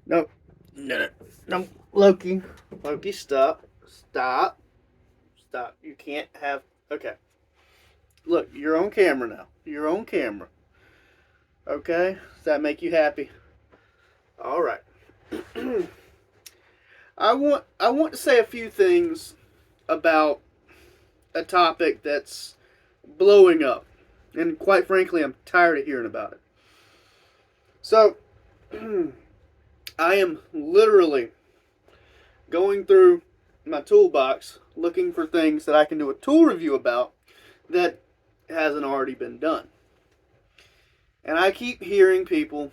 No, no, no, Loki. Loki, stop. Stop. Stop. You can't have. Okay. Look, you're on camera now. You're on camera. Okay? Does that make you happy? All right. I want to say a few things about a topic that's blowing up. And quite frankly, I'm tired of hearing about it. So, I am literally going through my toolbox looking for things that I can do a tool review about that hasn't already been done. And I keep hearing people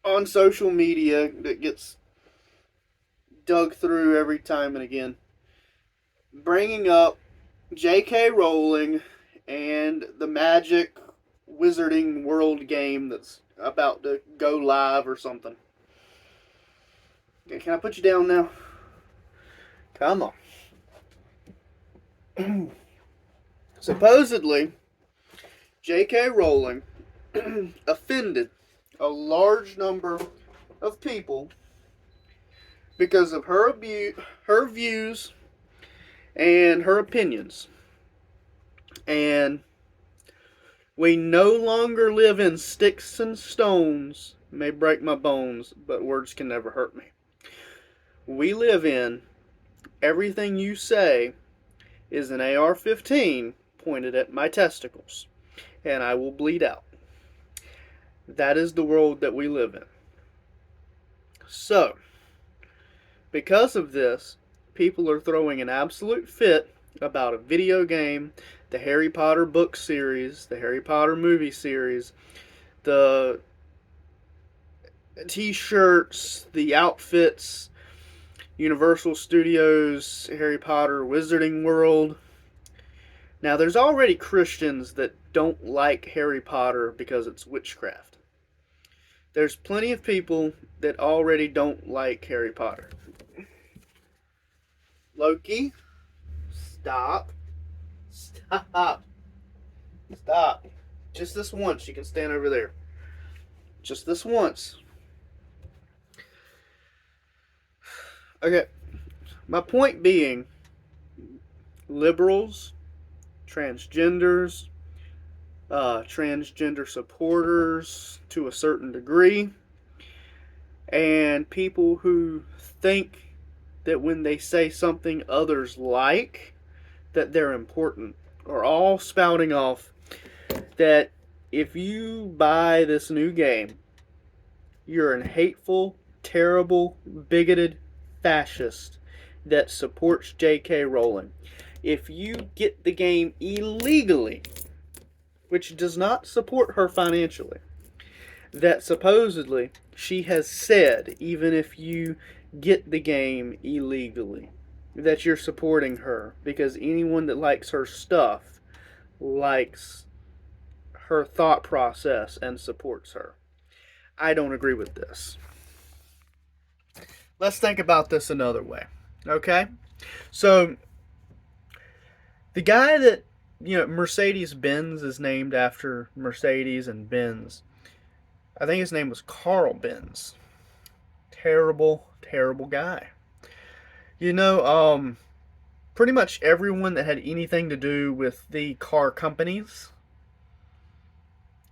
on social media that gets dug through every time and again bringing up J.K. Rowling and the Magic Wizarding World game that's about to go live or something. Can I put you down now? Come on. Supposedly, J.K. Rowling offended a large number of people because of her views and her opinions. And we no longer live in sticks and stones may break my bones, but words can never hurt me. We live in everything you say is an AR-15 pointed at my testicles, and I will bleed out. That is the world that we live in. So, because of this, people are throwing an absolute fit about a video game, the Harry Potter book series, the Harry Potter movie series, the t-shirts, the outfits, Universal Studios, Harry Potter Wizarding World. Now, there's already Christians that don't like Harry Potter because it's witchcraft. There's plenty of people that already don't like Harry Potter. Loki, stop. Stop. Stop. Just this once. You can stand over there. Just this once. Okay. My point being, liberals, transgenders, transgender supporters to a certain degree, and people who think that when they say something others like, that they're important, are all spouting off that if you buy this new game, you're an hateful, terrible, bigoted fascist that supports J.K. Rowling. If you get the game illegally, which does not support her financially, that supposedly she has said, even if you get the game illegally, that you're supporting her because anyone that likes her stuff likes her thought process and supports her. I don't agree with this. Let's think about this another way. Okay? So, the guy that, Mercedes Benz is named after Mercedes and Benz. I think his name was Carl Benz. Terrible, terrible guy. Pretty much everyone that had anything to do with the car companies,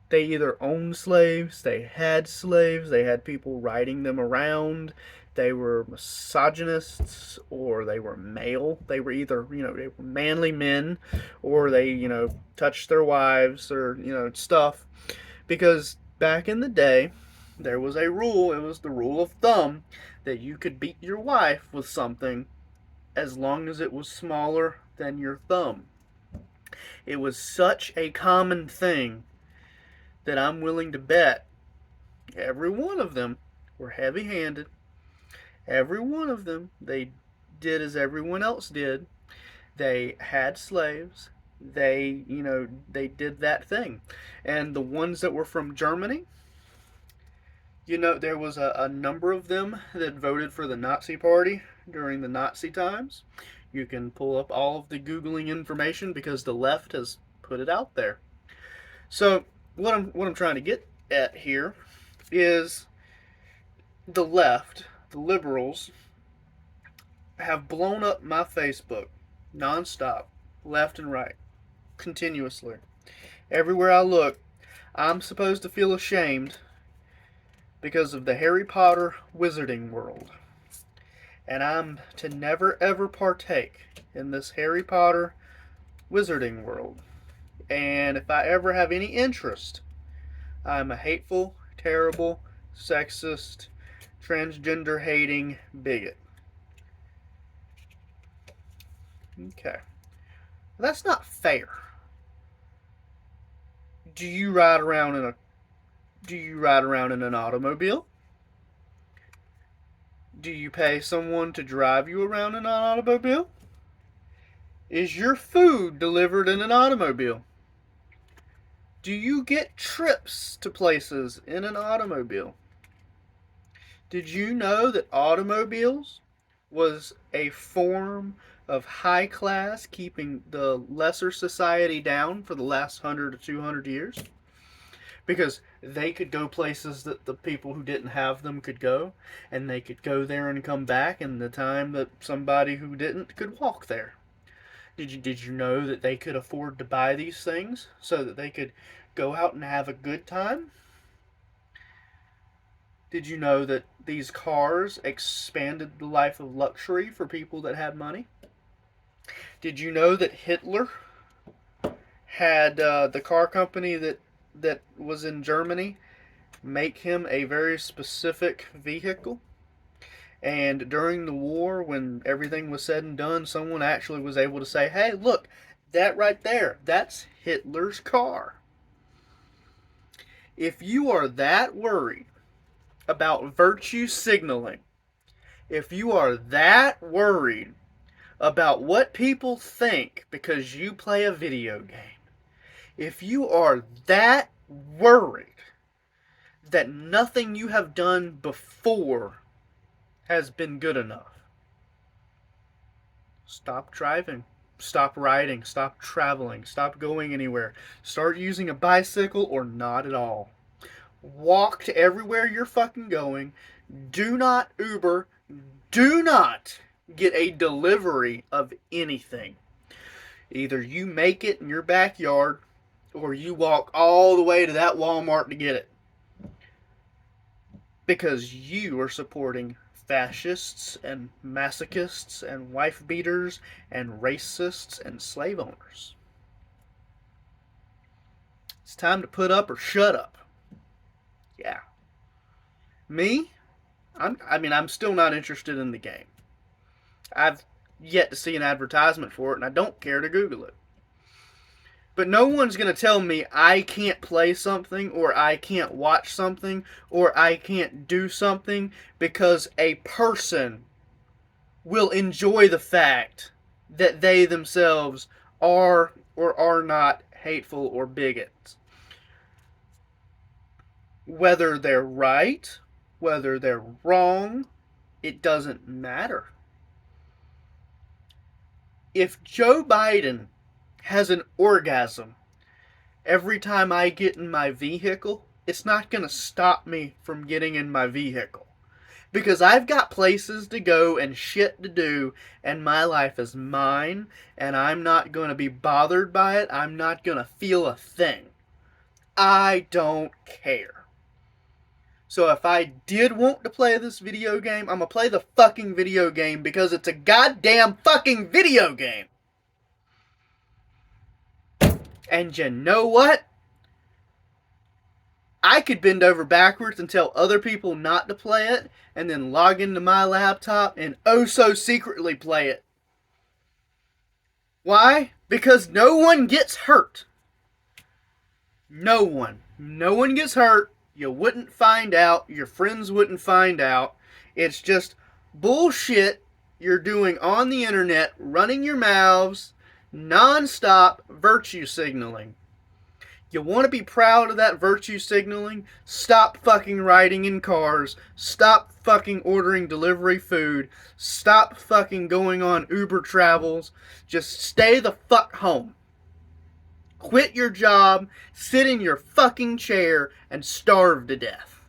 they either owned slaves, they had people riding them around, they were misogynists, or they were male. They were either, they were manly men, or they, touched their wives, or, stuff. Because back in the day, there was a rule, it was the rule of thumb, that you could beat your wife with something as long as it was smaller than your thumb. It was such a common thing that I'm willing to bet every one of them were heavy handed. Every one of them, they did as everyone else did. They had slaves. They did that thing. And the ones that were from Germany, there was a number of them that voted for the Nazi Party during the Nazi times. You can pull up all of the Googling information because the left has put it out there. So what I'm trying to get at here is the left, the liberals, have blown up my Facebook nonstop, left and right, continuously. Everywhere I look, I'm supposed to feel ashamed because of the Harry Potter wizarding world. And I'm to never ever partake in this Harry Potter wizarding world. And if I ever have any interest, I'm a hateful, terrible, sexist, transgender hating bigot. Okay. That's not fair. Do you ride around in a do you ride around in an automobile? Do you pay someone to drive you around in an automobile? Is your food delivered in an automobile? Do you get trips to places in an automobile? Did you know that automobiles was a form of high class keeping the lesser society down for the last 100 to 200 years? Because they could go places that the people who didn't have them could go, and they could go there and come back in the time that somebody who didn't could walk there. Did you know that they could afford to buy these things so that they could go out and have a good time? Did you know that these cars expanded the life of luxury for people that had money? Did you know that Hitler had the car company that was in Germany make him a very specific vehicle? And during the war, when everything was said and done, someone actually was able to say, hey, look, that right there, that's Hitler's car. If you are that worried about virtue signaling, if you are that worried about what people think because you play a video game, if you are that worried that nothing you have done before has been good enough, stop driving. Stop riding. Stop traveling. Stop going anywhere. Start using a bicycle or not at all. Walk to everywhere you're fucking going. Do not Uber. Do not get a delivery of anything. Either you make it in your backyard or you walk all the way to that Walmart to get it. Because you are supporting fascists and masochists and wife beaters and racists and slave owners. It's time to put up or shut up. Yeah. Me? I'm still not interested in the game. I've yet to see an advertisement for it, and I don't care to Google it. But no one's going to tell me I can't play something, or I can't watch something, or I can't do something because a person will enjoy the fact that they themselves are or are not hateful or bigots. Whether they're right, whether they're wrong, it doesn't matter. If Joe Biden has an orgasm every time I get in my vehicle, it's not going to stop me from getting in my vehicle. Because I've got places to go and shit to do, and my life is mine, and I'm not going to be bothered by it. I'm not going to feel a thing. I don't care. So if I did want to play this video game, I'm going to play the fucking video game because it's a goddamn fucking video game. And you know what? I could bend over backwards and tell other people not to play it, and then log into my laptop and oh so secretly play it. Why? Because no one gets hurt. No one. No one gets hurt. You wouldn't find out. Your friends wouldn't find out. It's just bullshit you're doing on the internet, running your mouths, non-stop virtue signaling. You want to be proud of that virtue signaling? Stop fucking riding in cars. Stop fucking ordering delivery food. Stop fucking going on Uber travels. Just stay the fuck home. Quit your job, sit in your fucking chair, and starve to death.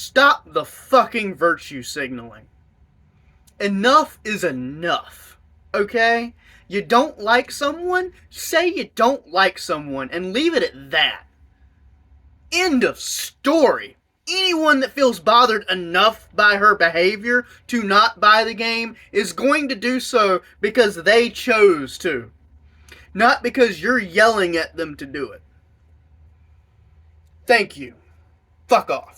Stop the fucking virtue signaling. Enough is enough. Okay? You don't like someone? Say you don't like someone and leave it at that. End of story. Anyone that feels bothered enough by her behavior to not buy the game is going to do so because they chose to, not because you're yelling at them to do it. Thank you. Fuck off.